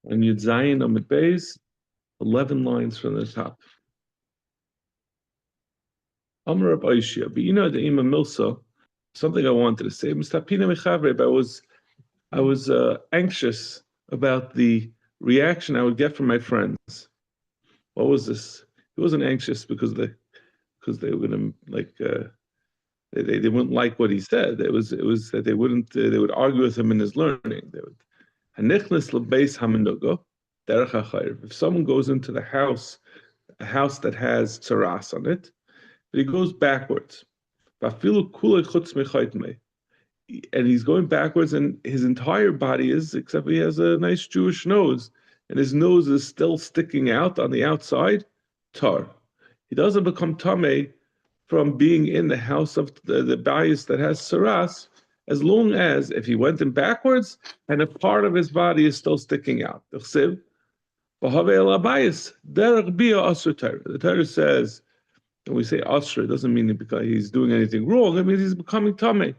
And Yud Zayin Amid Beis, 11 lines from the top. Amar Rab Oishia, but you know the Ima Milsa, something I wanted to say. Mistapina Mechavre, but I was anxious about the reaction I would get from my friends. What was this? He wasn't anxious because they were gonna they wouldn't like what he said. It was that they would argue with him in his learning. They would Hanichnas lebeis hamenugo derech hachayr. If someone goes into the house, a house that has tsaras on it, but he goes backwards. Vafilu kulei chutz mechaytmei. And he's going backwards, and his entire body is, except he has a nice Jewish nose, and his nose is still sticking out on the outside, tar. He doesn't become tameh from being in the house of the bias that has saras, as long as if he went in backwards and a part of his body is still sticking out. The Torah says, and we say asr, it doesn't mean because he's doing anything wrong, it means he's becoming tameh.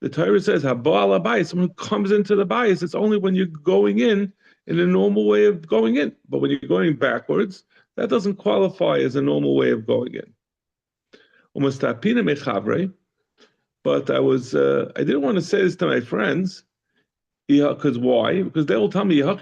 The Torah says, Haba al someone who comes into the bias, it's only when you're going in a normal way of going in. But when you're going backwards, that doesn't qualify as a normal way of going in. But I didn't want to say this to my friends, because why? Because they will tell me, what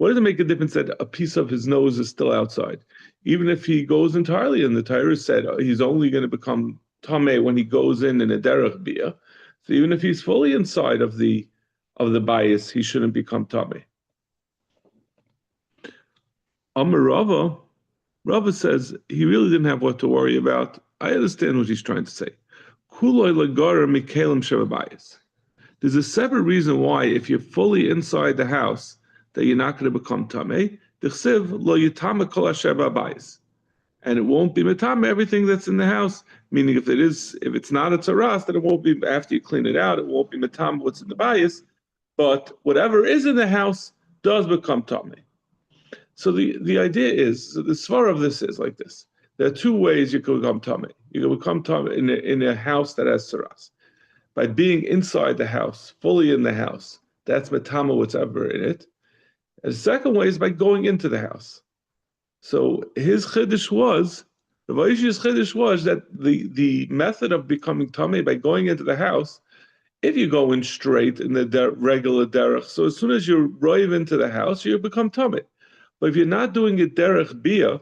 does it make a difference that a piece of his nose is still outside? Even if he goes entirely in, the Torah said he's only going to become tameh when he goes in a derech bia. So even if he's fully inside of the bias, he shouldn't become tameh. Amar Rava says he really didn't have what to worry about. I understand what he's trying to say. There's a separate reason why, if you're fully inside the house, that you're not going to become tameh. And it won't be metame everything that's in the house. Meaning, if it's not a tzaras, then it won't be after you clean it out. It won't be metame what's in the bias, but whatever is in the house does become tameh. So the idea is, so the svara of this is like this: there are two ways you can become tameh. You can become tameh in a house that has tzaras by being inside the house, fully in the house. That's metame whatever in it. And the second way is by going into the house. So his chiddush was, the Vaishi's chiddush was that the method of becoming tameh by going into the house, if you go in straight in the regular derech, so as soon as you arrive into the house, you become tameh. But if you're not doing it derech bia,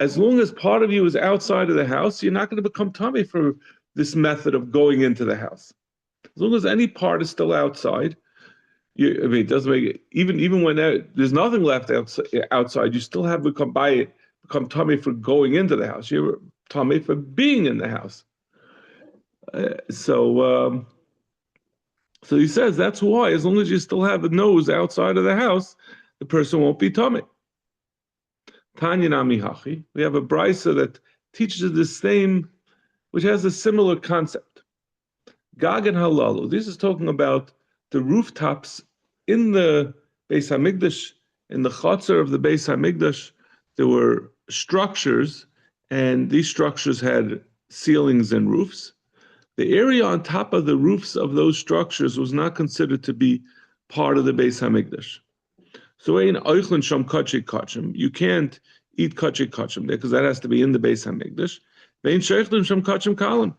as long as part of you is outside of the house, you're not going to become tameh for this method of going into the house. As long as any part is still outside, it doesn't make it, even when there's nothing left outside, you still have become tameh for going into the house. You're tameh for being in the house. So he says that's why, as long as you still have a nose outside of the house, the person won't be tameh. Tanya nami hachi. We have a brisa that teaches the same, which has a similar concept. Gag and halalu. This is talking about the rooftops in the Beis Hamikdash, in the Chatzar of the Beis Hamikdash. There were structures, and these structures had ceilings and roofs. The area on top of the roofs of those structures was not considered to be part of the Beis Hamikdash. So in Oichlin Sham Kachik Kachim, you can't eat Kachik Kachim there because that has to be in the Beis Hamikdash. Vein Shechlin Sham Kachim Kalim,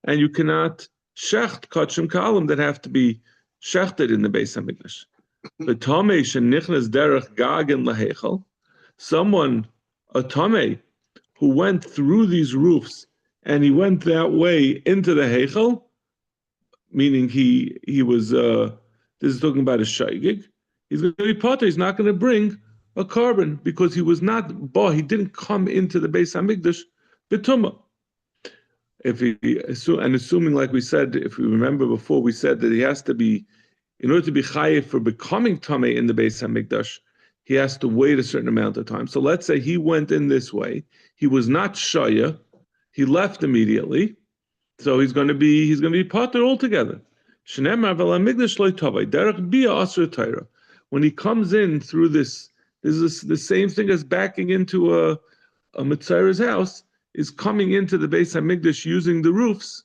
and you cannot shecht Kachim Kalim that have to be shechted in the Beis Hamikdash. But Tameh shenichnas derech gagen lahechel, someone, a Tameh, who went through these roofs and he went that way into the Heichel, meaning he was, this is talking about a shaygig, he's going to be potter, he's not going to bring a carbon because he was not, he didn't come into the Beis Hamikdash betuma. Assuming, like we said, if we remember before, we said that he has to be, in order to be chayiv for becoming tameh in the Beis Hamikdash, he has to wait a certain amount of time. So let's say he went in this way, he was not shaya, he left immediately, so he's going to be potter altogether. When he comes in through this is the same thing as backing into a Mitzvah's house, is coming into the Beis Hamikdash using the roofs.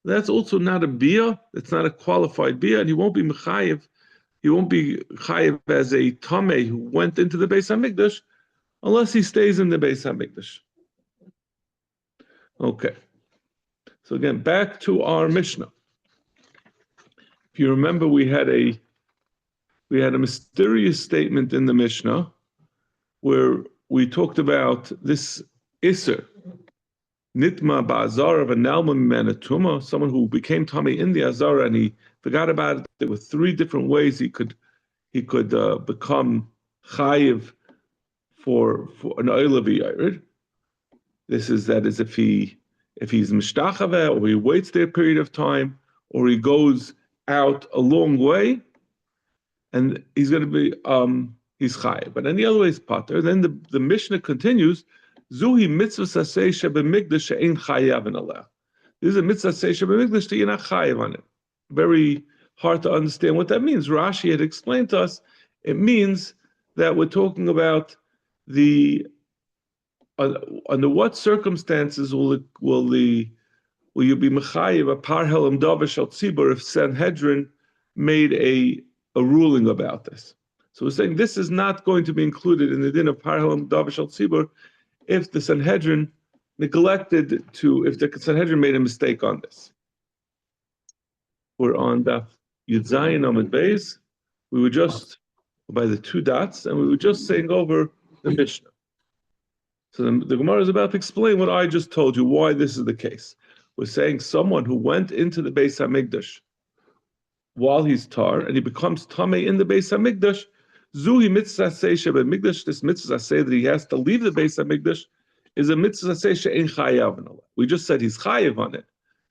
That's also not a bia. It's not a qualified bia, and he won't be mechayev. He won't be chayev as a tameh who went into the Beis Hamikdash, unless he stays in the Beis Hamikdash. Okay. So again, back to our Mishnah. If you remember, we had a mysterious statement in the Mishnah where we talked about this Isser, Nitma ba'azara v'nalma mimena tuma, someone who became Tommy in the Azara and he forgot about it. There were three different ways he could become chayiv for an oil v'yared. This is that is if he's mishtachave, or he waits there a period of time, or he goes out a long way, and he's going to be he's chayiv. But any other way is pater. Then the Mishnah continues. Zuhi mitzvah saseh shebemigdash she'ein chayav in Allah. This is a mitzvah saseh shebemigdash that you're not chayav on it. Very hard to understand what that means. Rashi had explained to us. It means that we're talking about the under what circumstances will you be mechayiv a par helam davar shel tzibur if Sanhedrin made a ruling about this? So we're saying this is not going to be included in the din of par helam davar shel tzibur if the Sanhedrin if the Sanhedrin made a mistake on this. We're on Daf Yud Zayin Amud Beis. We were just by the two dots, and we were just saying over the Mishnah. So the Gemara is about to explain what I just told you, why this is the case. We're saying someone who went into the Beis Hamikdash while he's tar, and he becomes tamei in the Beis Hamikdash, Zuhi mitzvah say shebemikdash, this mitzvah say that he has to leave the Beis Hamikdash, is a mitzvah say she'ein chayav in Allah. We just said he's chayav on it.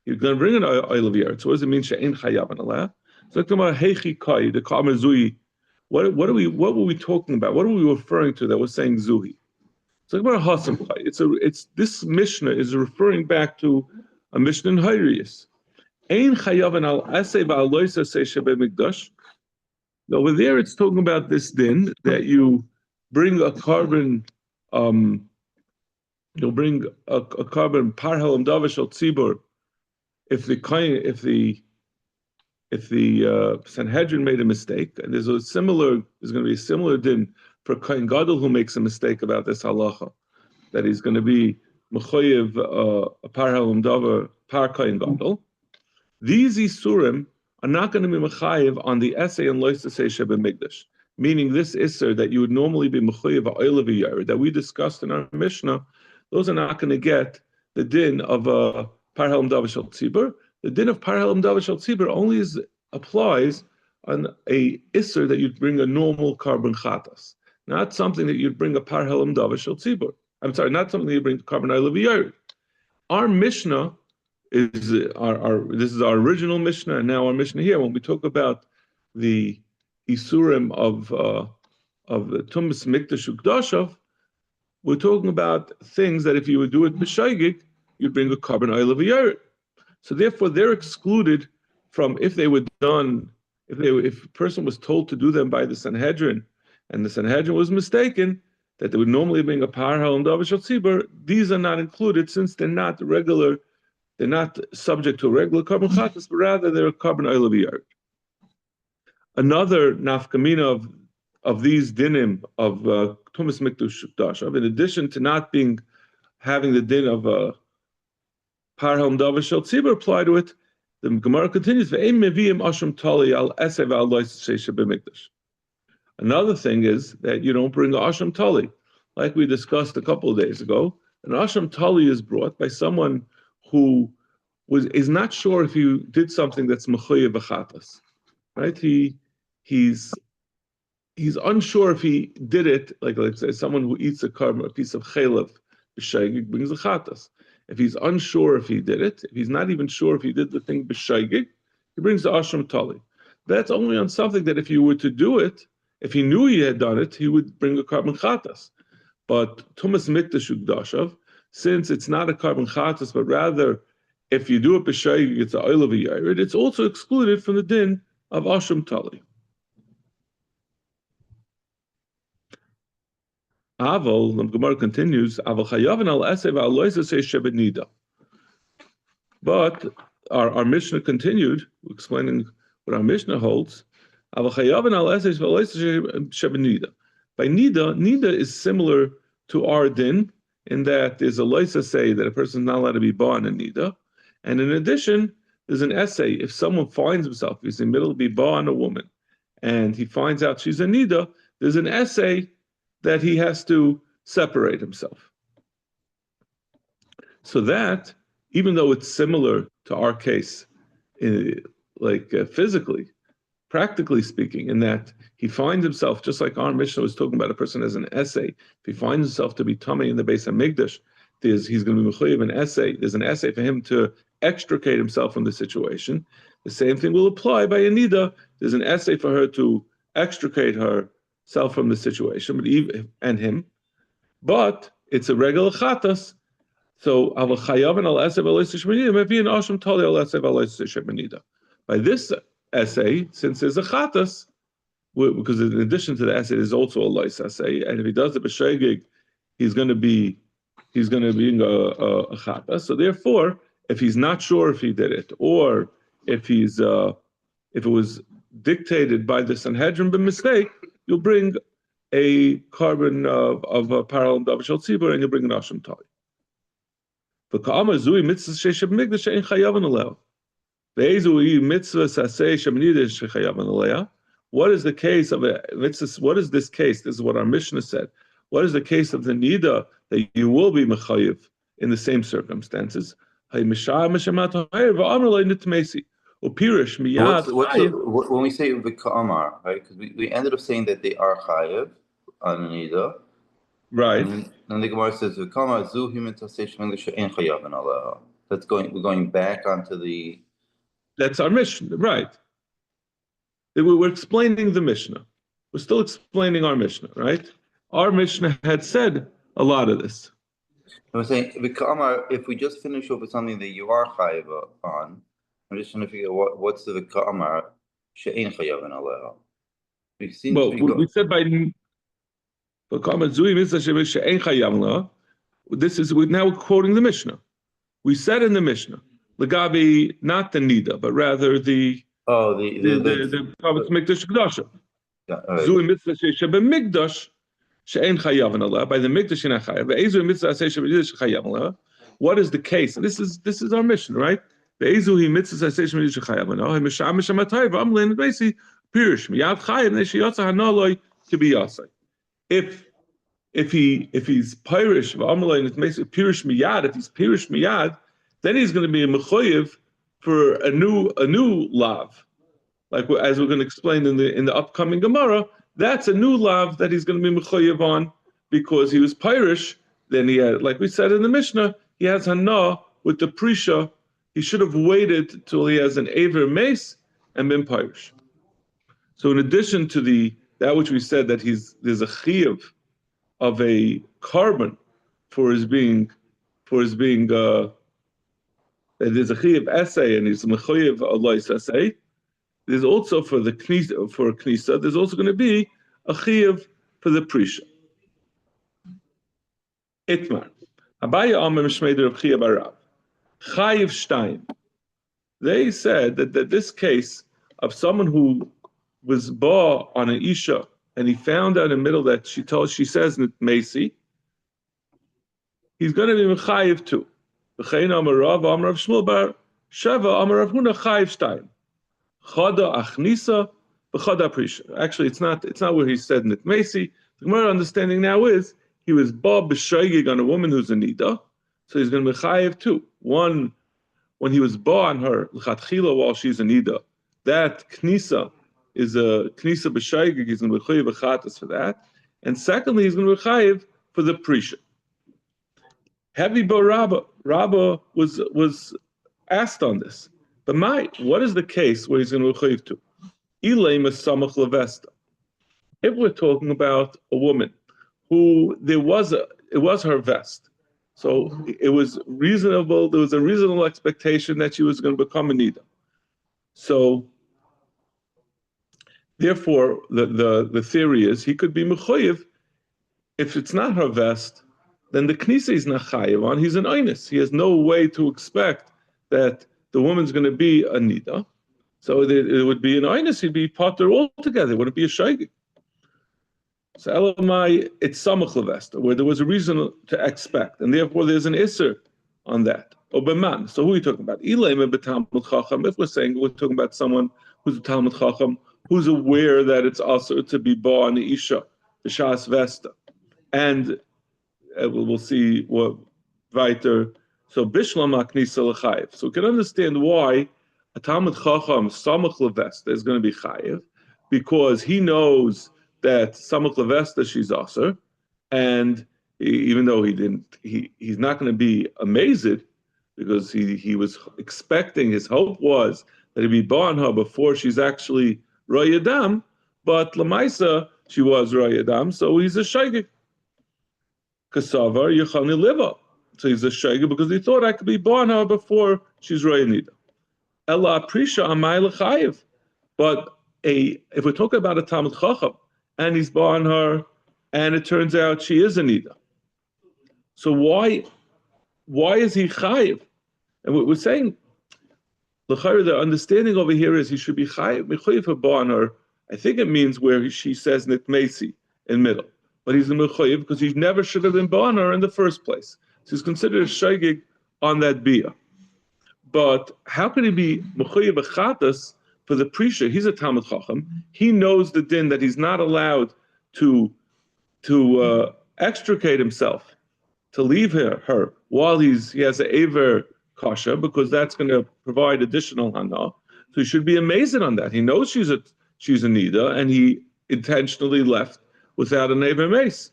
You're going to bring an oil of yared. So what does it mean she'ein chayav in Allah? So the heichi kai, the kamer zuhi. What were we talking about? What are we referring to that we're saying zuhi? So it's this Mishnah is referring back to a Mishnah in Hayriyas. Ein chayav al asay va'aloisa say shebemikdash. Over there, it's talking about this din that you bring a carbon, you'll bring a carbon par helam davar shel tzibur if the Sanhedrin made a mistake, and there's going to be a similar din for Kohen Gadol who makes a mistake about this halacha, that he's going to be mechoyev a par helam davar par Kohen Gadol. These isurim are not going to be mechayev on the essay and lois to say shebemigdash, meaning this isser that you would normally be mechayev oil v'yared that we discussed in our Mishnah. Those are not going to get the din of par helam davar shel tzibur. The din of par helam davar shel tzibur only applies on a isser that you'd bring a normal carbon chatas, not something that you'd bring a par helam davar shel tzibur. I'm sorry, not something that you bring carbon oil v'yared. Our Mishnah is this is our original Mishnah, and now our Mishnah here, when we talk about the Isurim of the Tumas Mikdash Ukdashav, we're talking about things that if you would do it b'shaygig, you'd bring a carbon oil of a yared. So therefore, they're excluded from if a person was told to do them by the Sanhedrin, and the Sanhedrin was mistaken that they would normally bring a par helam davar shel tzibur. These are not included since they're not regular. They're not subject to a regular carbon chatas, but rather they're a carbon oil of yared. Another nafkamina of these dinim of Tumas Mikdash Ukdashav, in addition to not having the din of par helam davar shel tzibur apply to it, the Gemara continues. Another thing is that you don't bring an asham tali, like we discussed a couple of days ago. An asham tali is brought by someone who is not sure if he did something that's mechuyev b'chatas, right? He's unsure if he did it. Like let's say someone who eats a piece of chaylev b'shaygig brings a chatas. If he's unsure if he did it, if he's not even sure if he did the thing b'shaygig, he brings the asham tali. That's only on something that if you were to do it, if he knew he had done it, he would bring a carbon chatas. But Tumas Mikdash Ukdashav, since it's not a carbon chatas, but rather if you do it b'shaygig, it's an oil of a yared, it's also excluded from the din of asham tali. Aval, the Gemara continues, Aval chayavan al esev al loisa say shebed nida. But our Mishnah continued, explaining what our Mishnah holds. By nida is similar to our din in that there's a loisa say that a person is not allowed to be born in nida, and in addition, there's an essay. If someone finds himself, he's in the middle of be born a woman, and he finds out she's a nida, there's an essay that he has to separate himself. So that, even though it's similar to our case, physically, practically speaking, in that he finds himself, just like our Mishnah was talking about, a person as an essay. If he finds himself to be tummy in the base of Migdash, he's going to be mechuyev an essay. There's an essay for him to extricate himself from the situation. The same thing will apply by Anida. There's an essay for her to extricate herself from the situation, and him. But it's a regular chatas. So by this essay, since there's a chatas, because in addition to the essay, there's also a lois essay, and if he does the b'shegig, he's going to be a chatas. So therefore, if he's not sure if he did it, or if it was dictated by the Sanhedrin by mistake, you'll bring a carbon of a parallel davashal tzibur, and you'll bring an asham tali. What is the case of a mitzvah? What is this case? This is what our Mishnah said. What is the case of the nida that you will be mechayiv in the same circumstances? When we say v'ka'amar, right? Because we ended up saying that they are chayiv on nida. Right. And then the Gemara says, we're going back onto the... That's our Mishnah, right. We're explaining the Mishnah. We're still explaining our Mishnah, right? Our Mishnah had said a lot of this. I'm saying, if we just finish off with something that you are chayav on, I'm just trying to figure out what's the v'ka'amar she'ein chayav in aleha. We said by... This is, we're now quoting the Mishnah. We said in the Mishnah, Lagabi, not the Nida, but rather the Mikdash Kedasha. Zui mitzvah she'e b'mikdash she'en chayav aleha. By the Mikdash she'en chayav. Ve'ezu mitzvah she'e b'mikdash chayav aleha. What is the case? This is our Mishnah, right? Ve'ezu hi mitzvah she'e b'mikdash chayav aleha. Misham mishamatay v'amlein v'esi pirish miyad chayav ne'shiyatza hanaloi kibiyasai. If he's pirish v'amlein, it makes it pirish miyad. If he's pirish miyad, then he's going to be a mechoyev for a new lav, like as we're going to explain in the upcoming Gemara. That's a new lav that he's going to be mechoyev on because he was pirish. Then he had, like we said in the Mishnah, he has hana with the prisha. He should have waited till he has an aver mace and been pirish. So in addition to that which we said that there's a chiyuv of a carbon for his being there's a chiyuv essay and he's a mechoyev alois essay. There's also for knisa, there's also going to be a chiyuv for the prisha. Itmar. Abaya Amar Mishmeder of Chiyuv Arav. Chayiv Shtayim. They said that this case of someone who was ba on an isha and he found out in the middle that she says Macy, he's going to be mechayiv too. V'chein Amar Rav Amar Rav Shmuel Bar Sheva Amar Rav Huna Chayiv Shtayim. Chada Achnisa v'chada Prisha. Actually, it's not where he said Macy. The Gemara understanding now is he was ba b'shoigig on a woman who's a nida, so he's going to be mechayiv too. One, when he was ba on her l'chatchila while she's a nida, that knisa is a knisa b'shoigig. He's going to be mechayiv v'chatas for that, and secondly, he's going to be mechayiv for the prisha. Heavy bo Rabba. Rabba was asked on this, but what is the case where he's going to be mechayiv to? Ilay masamach levesta. If we're talking about a woman who it was her vest, so it was reasonable. There was a reasonable expectation that she was going to become a nida. So, therefore, the theory is he could be mechoyev. If it's not her vest, then the knisa is not chayev on. He's an oinus. He has no way to expect that the woman's going to be a nida. So it would be an einus, he'd be potter altogether. It wouldn't be a shaygig. So elamai, it's samach levesta, where there was a reason to expect, and therefore there's an isser on that. Obeman. So who are you talking about? Ilaim betalmud chacham. If we're saying we're talking about someone who's a talmud chacham, who's aware that it's also to be ba on the isha, the shas vesta, and we'll see what weiter. So bishlam aknisa lechayev. So we can understand why a talmud chacham samach levesta is going to be chayev, because he knows that samach levesta she's aser, and even though he's not going to be amazed, because he was expecting, his hope was that he'd be born her before she's actually royadam, but lamaisa she was royadam, so he's a shaygig. Kasavar yechani liva, so he's a shaygig because he thought I could be born her before she's royanida. Ella aprisha amay lechayev, but if we're talking about a talmud chacham and he's born her, and it turns out she is a nida, so why is he chayiv? And we're saying, the understanding over here is he should be chayiv, mechayiv for her. I think it means where she says nitmesi in middle, but he's a mechayiv because he never should have been born her in the first place. So he's considered a shaygig on that bia. But how can he be mechayiv achatas for the prisha? He's a talmud chacham. He knows the din that he's not allowed to extricate himself, to leave her while he has an aver kasha, because that's going to provide additional hana. So he should be amazed on that. He knows she's a nida, and he intentionally left without an aver mace.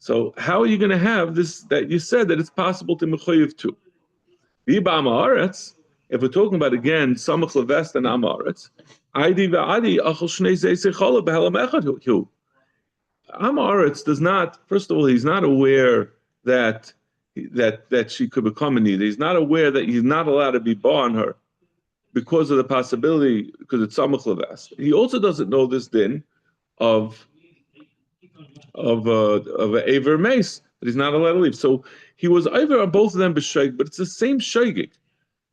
So how are you going to have this, that you said that it's possible to mechayiv too? If we're talking about again samach levest and amaretz, adi va'adi achol shnei zeisechala b'helam echad hu. Amaretz does not. First of all, he's not aware that she could become a nida. He's not aware that he's not allowed to be bar on her because of the possibility, because it's samach levest. He also doesn't know this din of a aver mace that he's not allowed to leave. So he was either on both of them b'shaygig, but it's the same shaygig.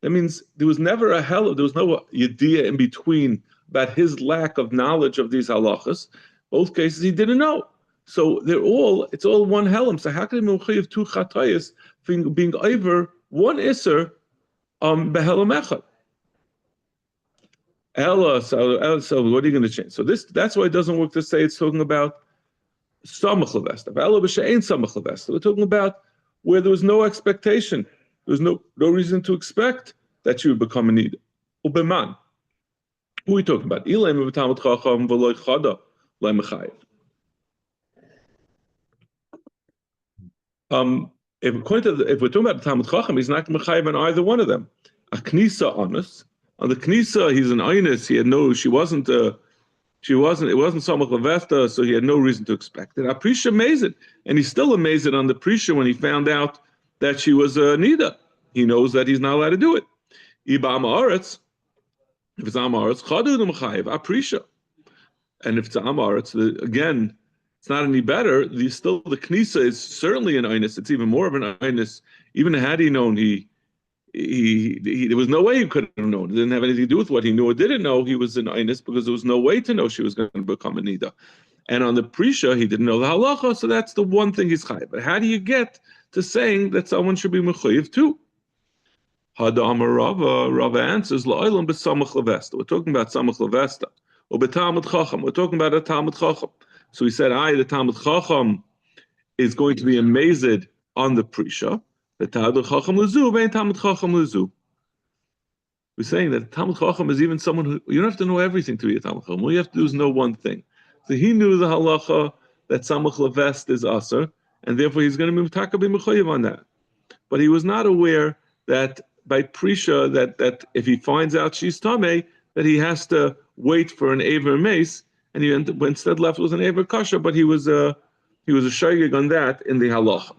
That means there was never there was no yediyah in between about his lack of knowledge of these halachas. Both cases he didn't know. So it's all one helam. So how can he mechayiv two chatayas being over one iser behelam echad? Ella, so what are you going to change? So that's why it doesn't work to say it's talking about samach levesta. Ella b'she'ein samach levesta. We're talking about where there was no expectation. There was no reason to expect that she would become a nida. Ubeman. Who are we talking about? Ilaim v'tamut chacham v'loy chada le'mechayiv. If we're talking about the Talmud Chacham, he's not mechayiv on either one of them. A knisa honest. On the knisa, he's an einus. It wasn't samach levesta, so he had no reason to expect it. Aprisha amazed, and he's still amazed on the prisha when he found out that she was a nida. He knows that he's not allowed to do it. Iba amaretz, if it's amaretz, chadu the mechayiv aprisha, and if it's amaretz, again, it's not any better. The knisa is certainly an einus. It's even more of an einus. Even had he known, there was no way he could have known. It didn't have anything to do with what he knew or didn't know. He was an einus because there was no way to know she was going to become a nida. And on the prisha, he didn't know the halacha, so that's the one thing he's chayiv. But how do you get to saying that someone should be mechayiv too? Hadamar Rava answers la'olam b'samach levesta. We're talking about samach levesta. Or b'talmud chacham. We're talking about a talmud chacham. So he said, the Talmud Chacham is going to be amazed on the Prisha. The Talmud Chacham Lezu, vein Talmud Chacham Lezu. We're saying that Talmud Chacham is even someone who, you don't have to know everything to be a Talmud Chacham. All you have to do is know one thing. So he knew the halacha that Samach Levest is Aser, and therefore he's going to be mechayiv on that. But he was not aware that by Prisha, that if he finds out she's Tameh, that he has to wait for an Aver Mace, and he instead left with an Aver Kasha, but he was a shaygig on that in the halacha.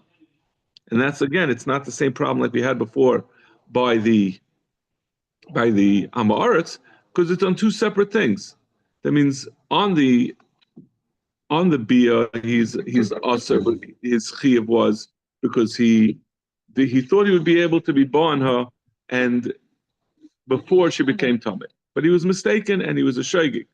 And that's, again, it's not the same problem like we had before by the Amaretz, because it's on two separate things. That means on the Bia, he's also, his chiyuv was because he thought he would be able to be born her, and before she became Tameh. But he was mistaken and he was a shaygig.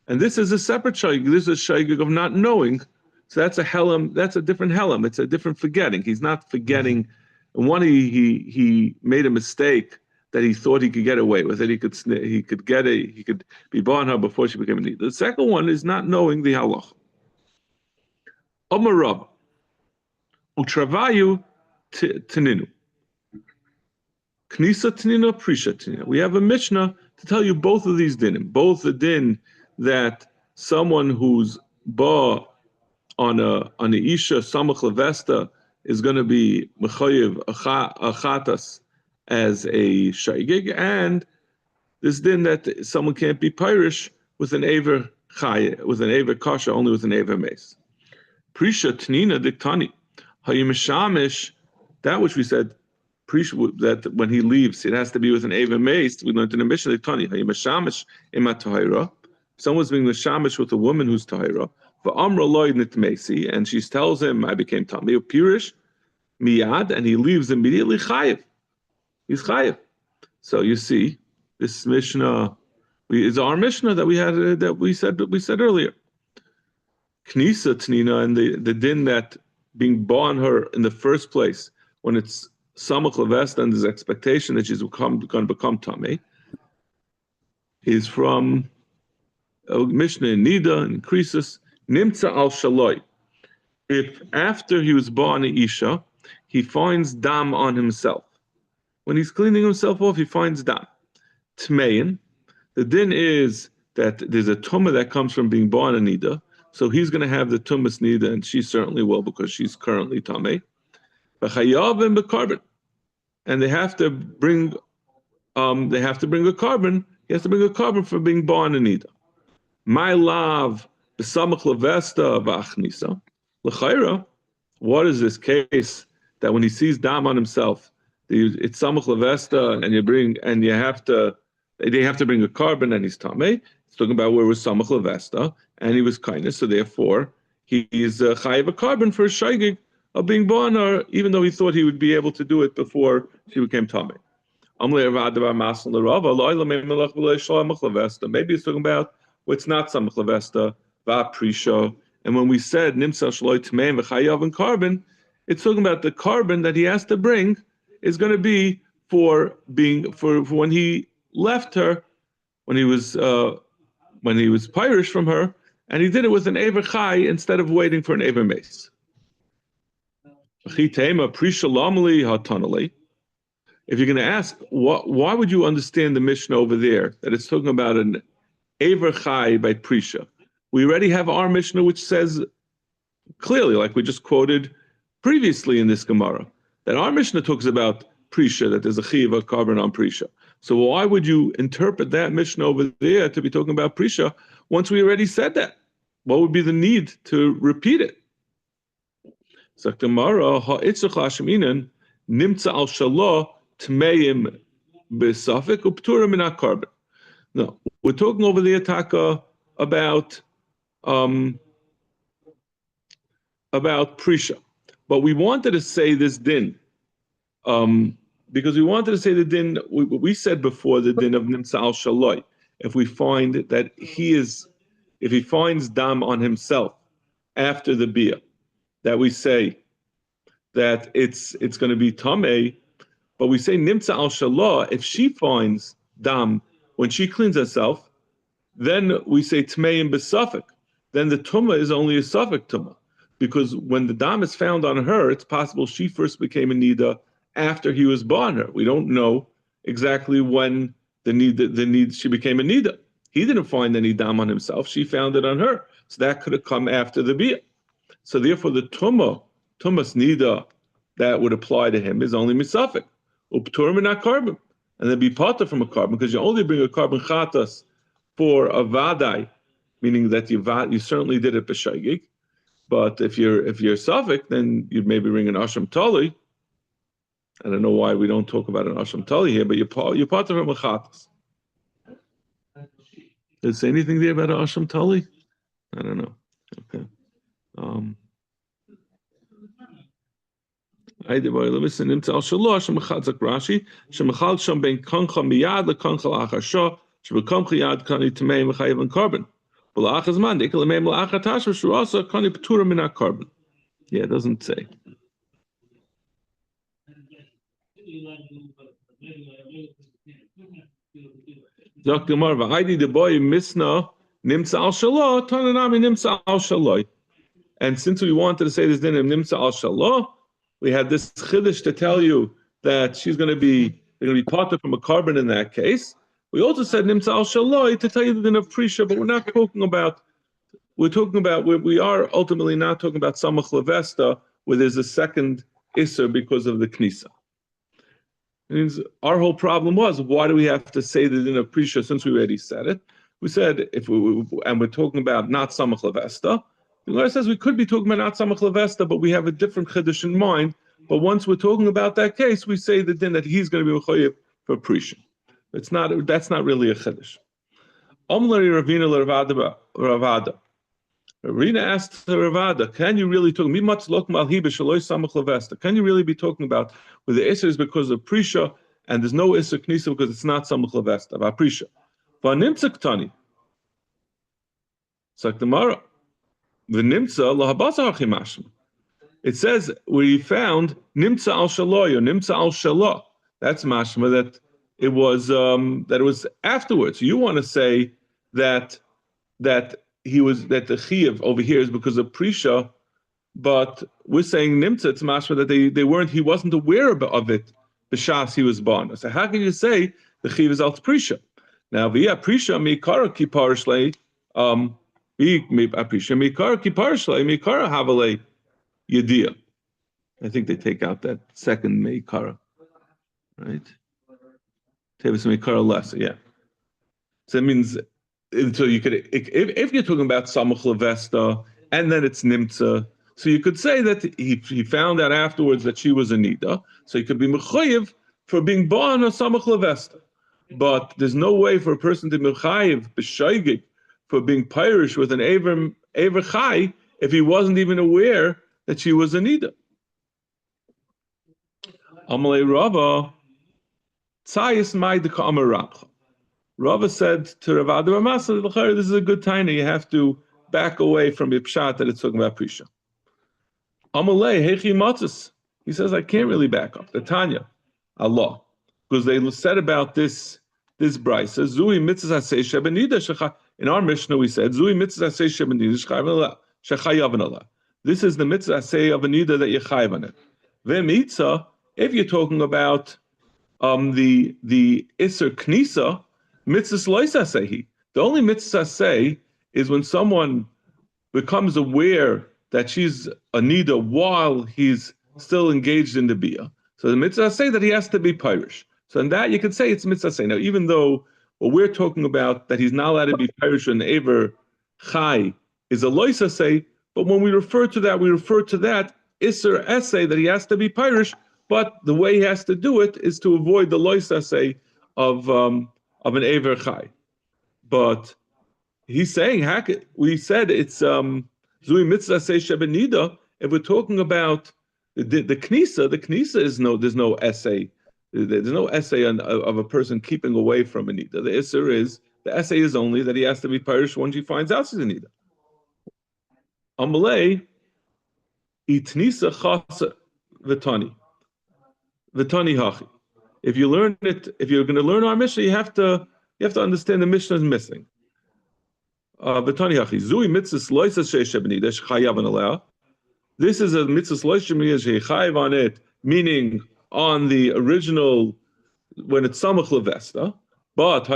And this is a separate shaygig. This is a shaygig of not knowing. So that's a helam, that's a different helam. It's a different forgetting. He's not forgetting. And one, he made a mistake that he thought he could get away with it. He could get it. He could be born her before she became a need. The second one is not knowing the halach. Omar Rab, utravayu teninu. Knisa tenina, prisha tenina. We have a Mishnah to tell you both of these dinim. Both the din that someone who's ba on a isha samach levesta is going to be mechayev achatas as a shaygig, and this din that someone can't be pirish with an aver chay, with an aver kasha, only with an aver mace. Prisha tnina diktani hayimashamish, that which we said prisha, that when he leaves it has to be with an aver mace. We learned in the Mishnah diktani hayimashamish imat tahira. Someone's being mashamish with a woman who's tahira. Amra loy nitmesi, and she tells him, "I became tamei pirish miyad," and he leaves immediately. Chayiv, he's chayiv. So you see, this Mishnah is our Mishnah that we said earlier. Knisa tnina, and the din that being born her in the first place when it's samach levest and there's expectation that she's going to become tamei is from a Mishnah in Nida and Krisus. Nimtza al shaloi. If after he was born an isha, he finds dam on himself. When he's cleaning himself off, he finds dam. Tmein. The din is that there's a tumah that comes from being born a nida, so he's going to have the tumas nida, and she certainly will because she's currently tamei. V'chayav and bekarbon, and they have to bring a carbon. He has to bring a carbon for being born a nida. My love. B'samach levesta v'achnisa l'chayra. What is this case that when he sees dam on himself, it's samach levesta, and they have to bring a carbon, and he's tamei. It's talking about where it was samach levesta, and he was kindness, so therefore he is chayiv a carbon for a shaygig of being born, or even though he thought he would be able to do it before she became tamei. Maybe it's talking about what's not samach levesta. Prisha, and when we said nimsa shloi tmeim v'chayav and carbon, it's talking about the carbon that he has to bring is going to be for when he left her, when he was pirish from her, and he did it with an aver chai instead of waiting for an aver mace. If you're going to ask, why would you understand the Mishnah over there that it's talking about an aver chai by prisha? We already have our Mishnah, which says clearly, like we just quoted previously in this Gemara, that our Mishnah talks about Prisha, that there's a Chiv, a carbon on Prisha. So why would you interpret that Mishnah over there to be talking about Prisha once we already said that? What would be the need to repeat it? So Gemara, ha'itzach lashminan, nimtza al shalah, tmeim besafik, uptura min carbon. No, we're talking over there, Taka, about Prisha. But we wanted to say this din, because we wanted to say the din, we said before, the din of Nimsa al Shaloi. If we find that if he finds dam on himself after the bia, that we say that it's going to be tamei, but we say Nimsa al Shalah, if she finds dam when she cleans herself, then we say tmeim besafik. Then the tumah is only a safek tumah, because when the dam is found on her, it's possible she first became a nida after he was born her. We don't know exactly when the need she became a nida. He didn't find any dam on himself; she found it on her. So that could have come after the bia. So therefore, the tumas nida that would apply to him is only misafik, uptur min carbon, and then be potter from a carbon, because you only bring a carbon chatas for a vadai, meaning that you certainly did it b'shaygig. But if you're Safik, then you'd maybe bring an Asham Tali. I don't know why we don't talk about an Asham Tali here, but you're part of a Mechatas. Does it say anything there about an Asham Tali? I don't know. Okay. I did boy listen nimtza al shalosh mechadzak Rashi shemechal sham ben kancha miyad lekancha la'achasha shebekamcha yad kani tamei mechayev and carbon. But la'achas man dekel lemei la'achatash v'shurasa kani p'tura min carbon. Yeah, it doesn't say. Dr. Marva, I did the boy misna nimtza al shaloh tananami nimtza al shaloh. And since we wanted to say this din of nimtza al shaloh, we had this chiddush to tell you that they're going to be parted from a carbon in that case. We also said nimtza al shaloh to tell you the din of prisha, but we're not talking about. We are ultimately not talking about samach levesta, where there's a second isser because of the knisa. It means our whole problem was, why do we have to say the din of prisha since we already said it? We said and we're talking about not samach levesta. The Gemara says we could be talking about not samach levesta, but we have a different chiddush in mind. But once we're talking about that case, we say the din that he's going to be mechayev for prisha. That's not really a chiddush. Amlari Ravina Ravada. Ravina asked Ravada, can you really talk? Can you really be talking about where the isser is because of prisha and there's no isser knisa because it's not samach levesta about prisha? V'nimtza ktani. It's like the Mara. V'nimtza lahabasa hachimashma. It says where he found nimtza al shaloy or nimtza al shalah. That's mashma that it was afterwards. You want to say that the chiyuv over here is because of prisha, but we're saying nimtza, it's mashma that he wasn't aware of it b'shas he was born. So how can you say the chiyuv is al prisha? Now via prisha mikara kiparishlei mikara kiparishlei mikara havalei yediyah. I think they take out that second mikara, right? Tevis mikara less, yeah. So it means. So you could, if you're talking about samach levesta and then it's nimtza, so you could say that he found out afterwards that she was a nida, so he could be mechayiv for being born a samach levesta. But there's no way for a person to be mechayiv b'shaygig for being pirish with an aver chai if he wasn't even aware that she was a nida. Amalei Rava tzayis maidika amar Rabcha. Rava said to Ravada Ramasa, this is a good time. You have to back away from the pshat that it's talking about prisha. Amalei hechi matzis. He says I can't really back up. The Tanya, Allah, because they said about this brisa. Zui mitzvah asay shebenida shecha. In our Mishnah we said Zui mitzvah asay shebenida shechayav Allah. This is the mitzvah asay of anida that you chayav on it. Ve'mitza, if you're talking about the iser knisa. Mitzvah loisa sehi. The only mitzvah say is when someone becomes aware that she's a nida while he's still engaged in the bia. So the mitzvah say that he has to be pirish. So in that you could say it's mitzvah say. Now even though what we're talking about that he's not allowed to be pirish and aver chai is a loisa say, but when we refer to that iser essay that he has to be pirish, but the way he has to do it is to avoid the loisa say of an Aver Chai. But he's saying, we said it's Zui Mitzvah Say Shebenida. If we're talking about the Knisa, the Knisa is there's no essay. There's no essay of a person keeping away from a Nida. The essay is only that he has to be parish once he finds out she's a Nida. Amalei, Itnisa Chasa V'tani Hachi. If you learn it, if you're going to learn our Mishnah, you have to understand the Mishnah is missing. This is a mitzvah loisa shechayav on it, meaning on the original when it's samach levesta. But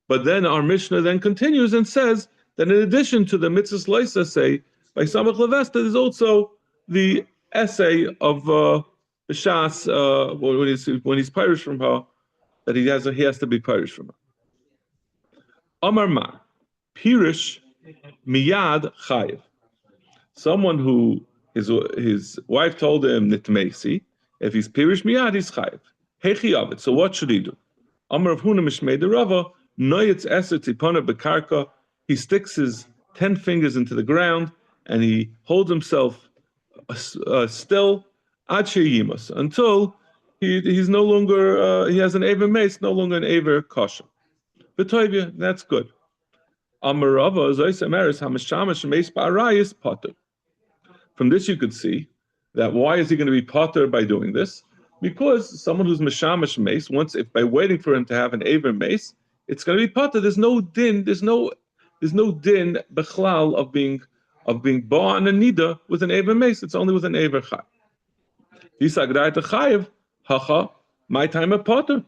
But then our Mishnah then continues and says that in addition to the mitzvah loisa say by samach levesta, there's also the essay of Shas when he's pirish from her, that he has to be pirish from her. Amar Ma, pirish miyad chayiv. Someone who his wife told him nitmeisi, if he's pirish miyad, he's chayiv. Hechi avet. So what should he do? Amar of Huna mishmei de Rava noyetz eser tipana bekarka. He sticks his 10 fingers into the ground. and he holds himself still ad sheyimus, until he's no longer he has an aver mace, no longer an aver kosher. V'toivya, that's good. Amarava zois emeris hamashamash mace ba'arayis potter. From this you could see that why is he going to be potter by doing this? Because someone who's mashamash mace, once if by waiting for him to have an aver mace, it's going to be potter. There's no din bechlal of being ba and a nida with an aver mace. It's only with an aver chay. Yisagdai chayev hacha my time of potter.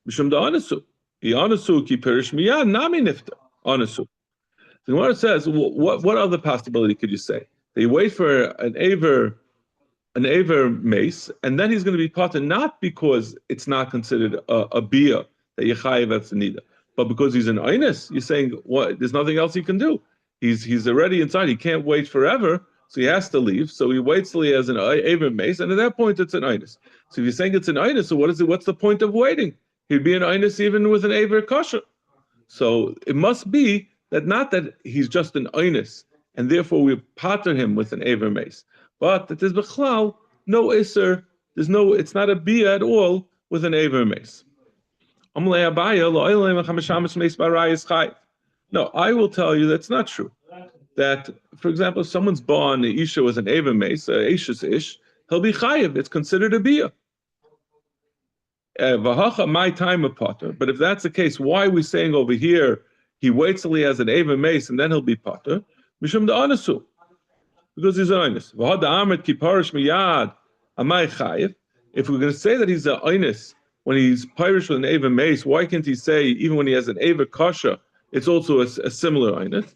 Mishum da anasu. He anasu ki perish miyad nami nifta anasu. The Gemara says, what other possibility could you say? They wait for an aver mace, and then he's going to be potter not because it's not considered a bia that yechayev at nida, but because he's an einus. You're saying what? There's nothing else he can do. He's already inside. He can't wait forever, so he has to leave. So he waits till he has an aver mace, and at that point it's an einus. So if you're saying it's an einus, so what is it? What's the point of waiting? He'd be an einus even with an aver kosher. So it must be that not that he's just an einus, and therefore we pater him with an aver mace, but that there's bechlal no iser. It's not a bia at all with an aver mace. No, I will tell you that's not true. That, for example, if someone's born the isha with an aver mace, isha's ish, he'll be chayiv. It's considered a bia. My time of potter. But if that's the case, why are we saying over here he waits till he has an aver mace and then he'll be potter? Mishum da anasu, because he's an einus. If we're going to say that he's an einus when he's pirish with an aver mace, why can't he say even when he has an aver kosher, it's also a similar einus?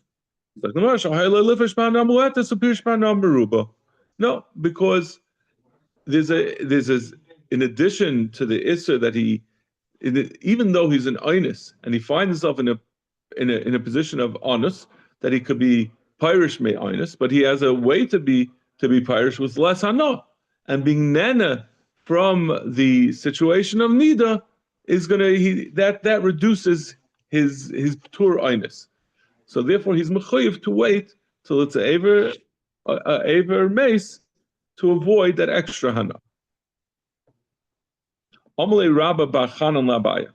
No, because there's in addition to the isser that even though he's an einus and he finds himself in a position of onus that he could be pirish me einus, but he has a way to be pirish with less hana, and being nana from the situation of nida is that reduces his tur einus. So therefore he's mechuyev to wait till it's a aver mace to avoid that extra hana. Amalei Rabba Bachanan Labaya.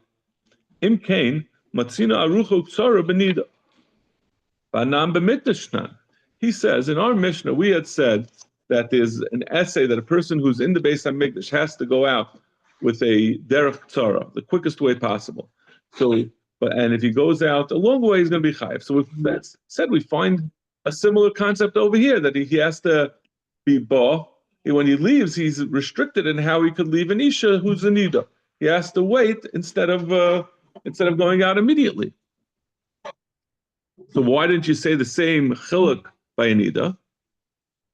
Im Kain, Matzina Arucho Ksara Benida. Banam B'Mikdashnan. He says, in our Mishnah, we had said that there's an essay that a person who's in the Beis HaMikdash has to go out with a derech tzara, the quickest way possible. And if he goes out a long way, he's going to be chayiv. So that said, we find a similar concept over here, that he has to be ba. When he leaves, he's restricted in how he could leave an isha who's a nida. He has to wait instead of going out immediately. So why didn't you say the same chiluk by a nida?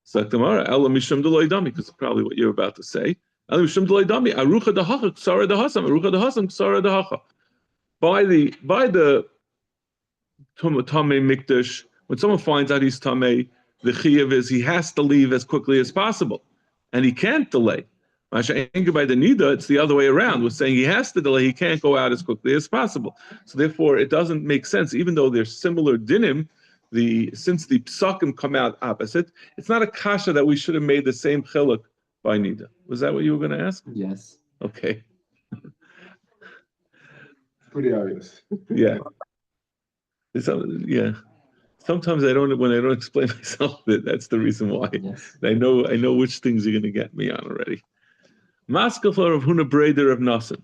Saktamara ela mishum d'loy dami, because it's probably what you're about to say. Ela mishum d'loy dami arucha dahacha ksara dahasam arucha dahasam ksara dahacha. By the tamei mikdash, when someone finds out he's tamei, the chiyuv is he has to leave as quickly as possible. And he can't delay. By the nida, it's the other way around. We're saying he has to delay, he can't go out as quickly as possible. So therefore, it doesn't make sense, even though they're similar dinim, since the psakim come out opposite, it's not a kasha that we should have made the same chiluk by nida. Was that what you were going to ask? Yes. Okay. Pretty obvious. Yeah. Yeah. Sometimes when I don't explain myself, that's the reason why. Yes. I know which things you're going to get me on already. Maskefar of Huna Breder of Nasan.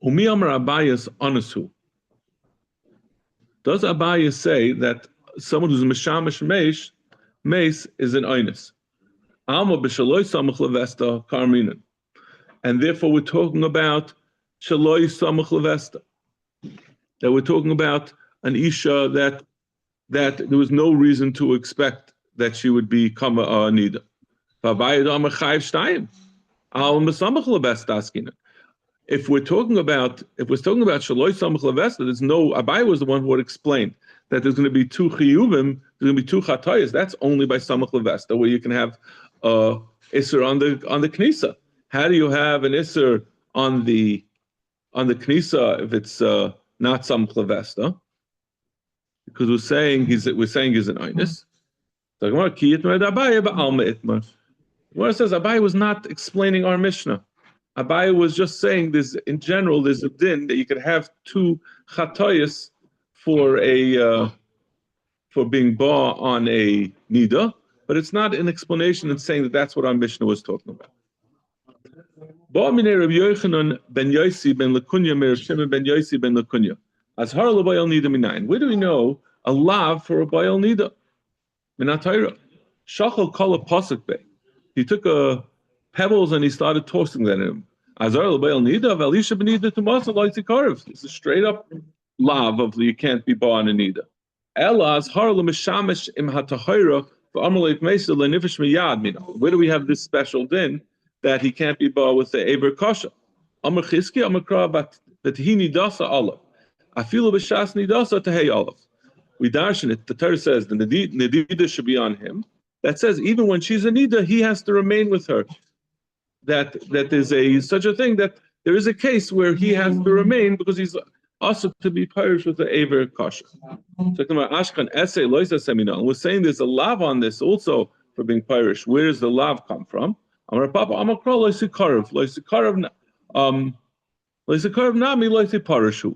Umi Amar Abayas Anasu. Does Abayas say that someone who's mishamish mace is an einus? Alma b'shaloi samach levesta karminan. And therefore we're talking about shaloi samach levesta. That we're talking about an isha that there was no reason to expect that she would become a nida. If we're talking about shaloi samach levesta, there's no. Abai was the one who had explained that there's going to be two chiyuvim, there's going to be two chatayas. That's only by samach levesta, where you can have isser on the knisa. How do you have an isser on the knisa if it's not samach levesta? Because we're saying he's an einus. So Gemara says Abaye was not explaining our Mishnah. Abaye was just saying this in general. There's a din that you could have two chatoyas for being ba on a nida, but it's not an explanation and saying that that's what our Mishnah was talking about. Ba minei Rabbi Yochanan ben Yosi ben Lekunya mer Shimon ben Yosi ben Lekunya. Azhar l'bayal nida minayin. Where do we know a lav for a bayal nida? Minatayra. Shachal kala pasuk be. He took pebbles and he started tossing them at him. Azar l'bayal nida of Elisha ben nida to masa loitzi karev. It's a straight up lav of you can't be ba on a nida. Ela azhar l'mishamish im hatahira v'amar le'ifmeisa le'nifesh miyad mina. Where do we have this special din that he can't be ba with the Eber Kasha? Amar Chizki, Amar Kra, but he nidasa olav. Afilu b'shas nidasa tehei olav. We darshan it. The Torah says the nidida should be on him. That says even when she's a nida, he has to remain with her. That is such a thing that there is a case where he has to remain because he's also to be parish with the Eber Kasha. So Ashkan essay loisa semina. And we're saying there's a lav on this also for being parish. Where does the lav come from? Amar Papa Amar Kra loisikarev nami loisiparashu.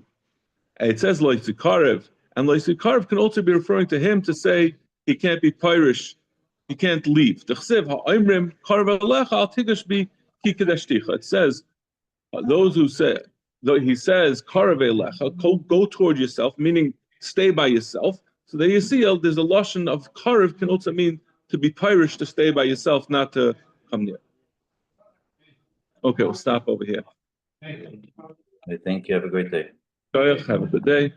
It says loisikarev, and loisikarev can also be referring to him to say he can't be pirish, he can't leave. It says those who say, though he says karev elecha, go toward yourself, meaning stay by yourself. So there you see there's a lashon of karev can also mean to be pirish, to stay by yourself, not to come near. Okay, we'll stop over here. Thank you. Have a great day. Have a good day.